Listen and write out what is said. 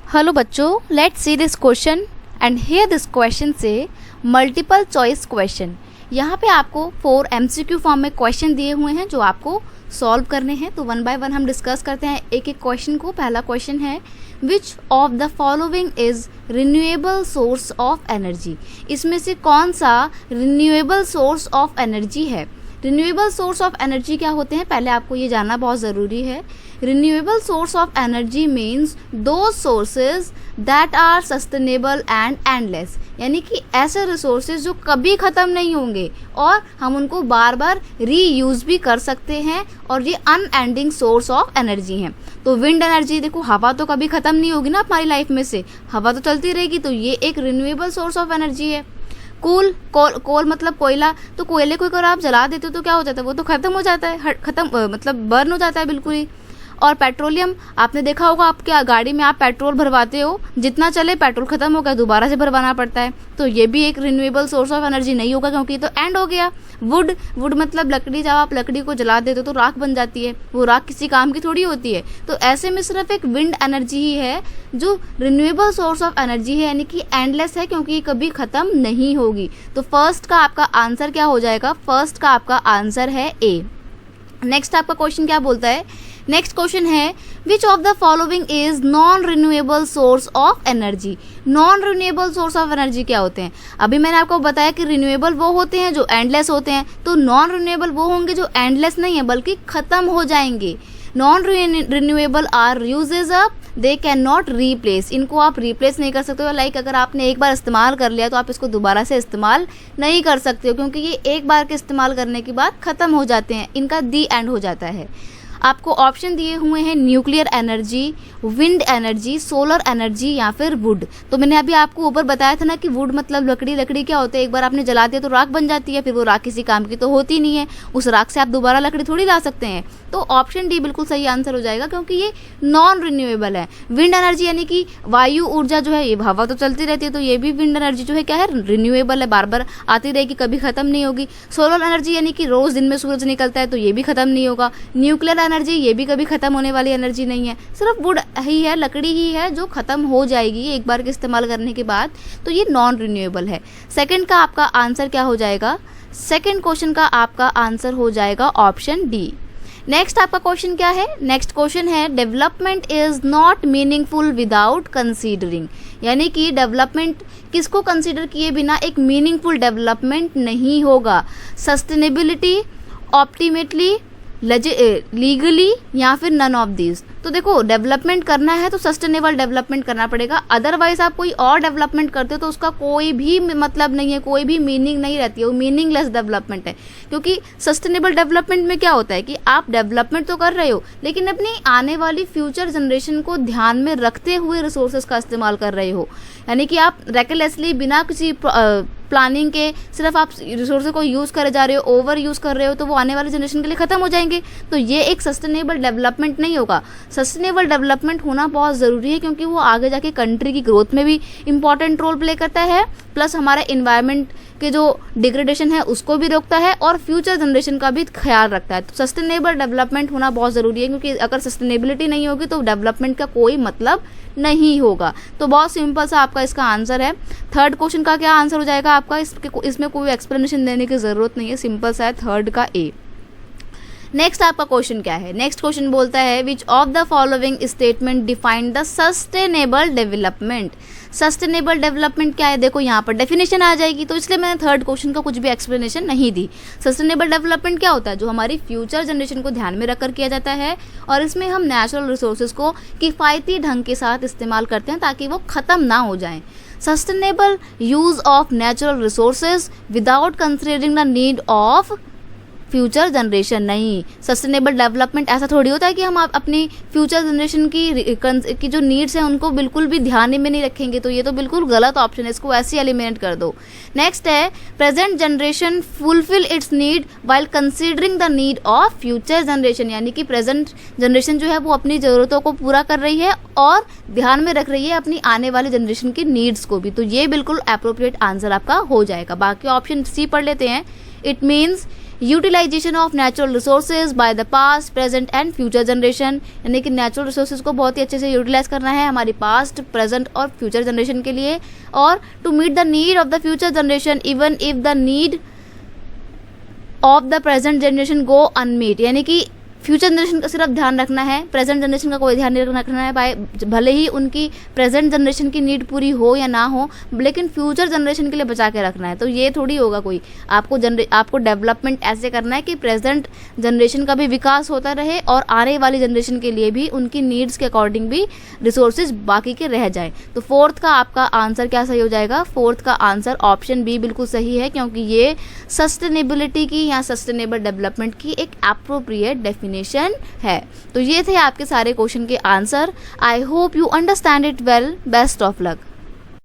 Hello बच्चों, let's see this question and here this question से multiple choice question. यहाँ पे आपको 4 MCQ फॉर्म में क्वेश्चन दिए हुए हैं जो आपको सॉल्व करने हैं। तो वन बाय वन हम डिस्कस करते हैं एक एक क्वेश्चन को। पहला क्वेश्चन है, which of the following is renewable source of energy. इसमें से कौन सा रिन्यूएबल सोर्स ऑफ एनर्जी है। रिन्यूएबल सोर्स ऑफ एनर्जी क्या होते हैं, पहले आपको ये जानना बहुत ज़रूरी है। Renewable source of energy means those sources that are sustainable and endless, यानी कि ऐसे रिसोर्सेज जो कभी ख़त्म नहीं होंगे और हम उनको बार बार रीयूज़ भी कर सकते हैं, और ये अनएंडिंग सोर्स ऑफ एनर्जी हैं। तो विंड एनर्जी, देखो हवा तो कभी ख़त्म नहीं होगी ना हमारी लाइफ में से, हवा तो चलती रहेगी, तो ये एक रिन्यूएबल सोर्स ऑफ एनर्जी है। कोल मतलब कोयला, तो कोयले को अगर आप जला देते हो तो क्या हो जाता है, वो तो खत्म हो जाता है, मतलब बर्न हो जाता है बिल्कुल ही। और पेट्रोलियम, आपने देखा होगा आपके गाड़ी में आप पेट्रोल भरवाते हो, जितना चले पेट्रोल खत्म हो गया दोबारा से भरवाना पड़ता है, तो ये भी एक रिन्यूएबल सोर्स ऑफ एनर्जी नहीं होगा क्योंकि तो एंड हो गया। वुड मतलब लकड़ी, जब आप लकड़ी को जला देते हो तो राख बन जाती है, वो राख किसी काम की थोड़ी होती है। तो ऐसे में सिर्फ एक विंड एनर्जी ही है जो रिन्यूएबल सोर्स ऑफ एनर्जी है, यानी कि एंडलेस है क्योंकि ये कभी खत्म नहीं होगी। तो फर्स्ट का आपका आंसर क्या हो जाएगा, फर्स्ट का आपका आंसर है ए। नेक्स्ट आपका क्वेश्चन क्या बोलता है, नेक्स्ट क्वेश्चन है, which of the following is non renewable source of energy. Non renewable source of energy क्या होते हैं, अभी मैंने आपको बताया कि रिन्यूएबल वो होते हैं जो एंडलेस होते हैं, तो नॉन रिन्यूएबल वो होंगे जो एंडलेस नहीं है बल्कि खत्म हो जाएंगे। Non renewable are uses up, they can not replace, इनको आप रिप्लेस नहीं कर सकते हो। लाइक अगर आपने एक बार इस्तेमाल कर लिया तो आप इसको दोबारा से इस्तेमाल नहीं कर सकते हो, क्योंकि ये एक बार के इस्तेमाल करने के बाद ख़त्म हो जाते हैं, इनका दी एंड हो जाता है। आपको ऑप्शन दिए हुए हैं nuclear energy, wind energy, solar energy या फिर वुड। तो मैंने अभी आपको ऊपर बताया था ना कि वुड मतलब लकड़ी, लकड़ी क्या होता है, एक बार आपने जला दिया तो राख बन जाती है, फिर वो राख किसी काम की तो होती नहीं है, उस राख से आप दोबारा लकड़ी थोड़ी ला सकते हैं। तो ऑप्शन डी बिल्कुल सही आंसर हो जाएगा क्योंकि ये नॉन रिन्यूएबल है। विंड एनर्जी यानी कि वायु ऊर्जा जो है, ये हवा तो चलती रहती है, तो ये भी विंड एनर्जी जो है क्या है, रिन्यूएबल है, बार बार आती रहेगी, कभी खत्म नहीं होगी। सोलर एनर्जी यानी कि रोज दिन में सूरज निकलता है, तो ये भी खत्म नहीं होगा। न्यूक्लियर एनर्जी, ये भी कभी खत्म होने वाली एनर्जी नहीं है, सिर्फ वुड ही है, लकड़ी ही है जो खत्म हो जाएगी एक बार के इस्तेमाल करने के बाद, तो ये नॉन रिन्यूएबल है। सेकंड का आपका आंसर क्या हो जाएगा, सेकंड क्वेश्चन का आपका आंसर हो जाएगा ऑप्शन डी। नेक्स्ट आपका क्वेश्चन क्या है, नेक्स्ट क्वेश्चन है, development is not meaningful without considering, यानी कि डेवलपमेंट किसको कंसीडर किए बिना एक मीनिंगफुल डेवलपमेंट नहीं होगा। सस्टेनेबिलिटी, ऑप्टिमेटली, लीगली या फिर नन ऑफ दीज। तो देखो डेवलपमेंट करना है तो सस्टेनेबल डेवलपमेंट करना पड़ेगा, अदरवाइज आप कोई और डेवलपमेंट करते हो तो उसका कोई भी मतलब नहीं है, कोई भी मीनिंग नहीं रहती है, वो मीनिंगलेस डेवलपमेंट है। क्योंकि सस्टेनेबल डेवलपमेंट में क्या होता है कि आप डेवलपमेंट तो कर रहे हो लेकिन अपनी आने वाली फ्यूचर जनरेशन को ध्यान में रखते हुए रिसोर्सेज का इस्तेमाल कर रहे हो, यानी कि आप रेकलेसली बिना किसी प्लानिंग के सिर्फ आप रिसोर्सेज को यूज़ करे जा रहे हो, ओवर यूज़ कर रहे हो, तो वो आने वाली जनरेशन के लिए ख़त्म हो जाएंगे। तो ये एक सस्टेनेबल डेवलपमेंट नहीं होगा। सस्टेनेबल डेवलपमेंट होना बहुत ज़रूरी है क्योंकि वो आगे जाके कंट्री की ग्रोथ में भी इंपॉर्टेंट रोल प्ले करता है, प्लस हमारे इन्वायरमेंट के जो डिग्रेडेशन है उसको भी रोकता है और फ्यूचर जनरेशन का भी ख्याल रखता है। तो सस्टेनेबल डेवलपमेंट होना बहुत ज़रूरी है क्योंकि अगर सस्टेनेबिलिटी नहीं होगी तो डेवलपमेंट का कोई मतलब नहीं होगा। तो बहुत सिंपल सा आपका इसका आंसर है। थर्ड क्वेश्चन का क्या आंसर हो जाएगा आपका, इसमें कोई एक्सप्लेनेशन देने की ज़रूरत नहीं है, सिंपल सा है, थर्ड का ए। नेक्स्ट आपका क्वेश्चन क्या है, नेक्स्ट क्वेश्चन बोलता है, which of the following statement define the sustainable development. Sustainable development क्या है, देखो यहाँ पर डेफिनेशन आ जाएगी, तो इसलिए मैंने थर्ड क्वेश्चन का कुछ भी एक्सप्लेनेशन नहीं दी। सस्टेनेबल डेवलपमेंट क्या होता है, जो हमारी फ्यूचर जनरेशन को ध्यान में रखकर किया जाता है और इसमें हम नेचुरल रिसोर्सेज को किफ़ायती ढंग के साथ इस्तेमाल करते हैं ताकि वो ख़त्म ना हो जाएं। Sustainable use of natural resources without considering the need of future generation. नहीं, सस्टेनेबल डेवलपमेंट ऐसा थोड़ी होता है कि हम अपनी फ्यूचर जनरेशन की जो नीड्स हैं उनको बिल्कुल भी ध्यान में नहीं रखेंगे, तो ये तो बिल्कुल गलत ऑप्शन है, इसको ऐसे एलिमिनेट कर दो। नेक्स्ट है, present generation fulfil it's need while considering the need of future generation, यानी कि प्रेजेंट जनरेशन जो है वो अपनी ज़रूरतों को पूरा कर रही है और ध्यान में रख रही है अपनी आने वाली जनरेशन की नीड्स को भी। तो ये बिल्कुल अप्रोप्रिएट आंसर आपका हो जाएगा। बाकी ऑप्शन सी पढ़ लेते हैं, it means utilization of natural resources by the past, present and future generation, यानी कि नेचुरल रिसोर्सेज को बहुत ही अच्छे से यूटिलाइज करना है हमारी पास्ट, प्रेजेंट और फ्यूचर जनरेशन के लिए, और to meet the need of the future generation even if the need of the present generation go unmet, यानी कि फ्यूचर जनरेशन का सिर्फ ध्यान रखना है, प्रेजेंट जनरेशन का कोई ध्यान नहीं रखना है भाई, भले ही उनकी प्रेजेंट जनरेशन की नीड पूरी हो या ना हो, लेकिन फ्यूचर जनरेशन के लिए बचा के रखना है। तो ये थोड़ी होगा कोई, आपको डेवलपमेंट ऐसे करना है कि प्रेजेंट जनरेशन का भी विकास होता रहे और आने वाली जनरेशन के लिए भी उनकी नीड्स के अकॉर्डिंग भी रिसोर्सेज बाकी के रह जाए। तो फोर्थ का आपका आंसर क्या सही हो जाएगा? फोर्थ का आंसर ऑप्शन बी बिल्कुल सही है, क्योंकि ये सस्टेनेबिलिटी की या सस्टेनेबल डेवलपमेंट की एक एप्रोप्रिएट डेफिनेशन है। तो ये थे आपके सारे क्वेश्चन के answer. I hope you understand it well. Best of luck.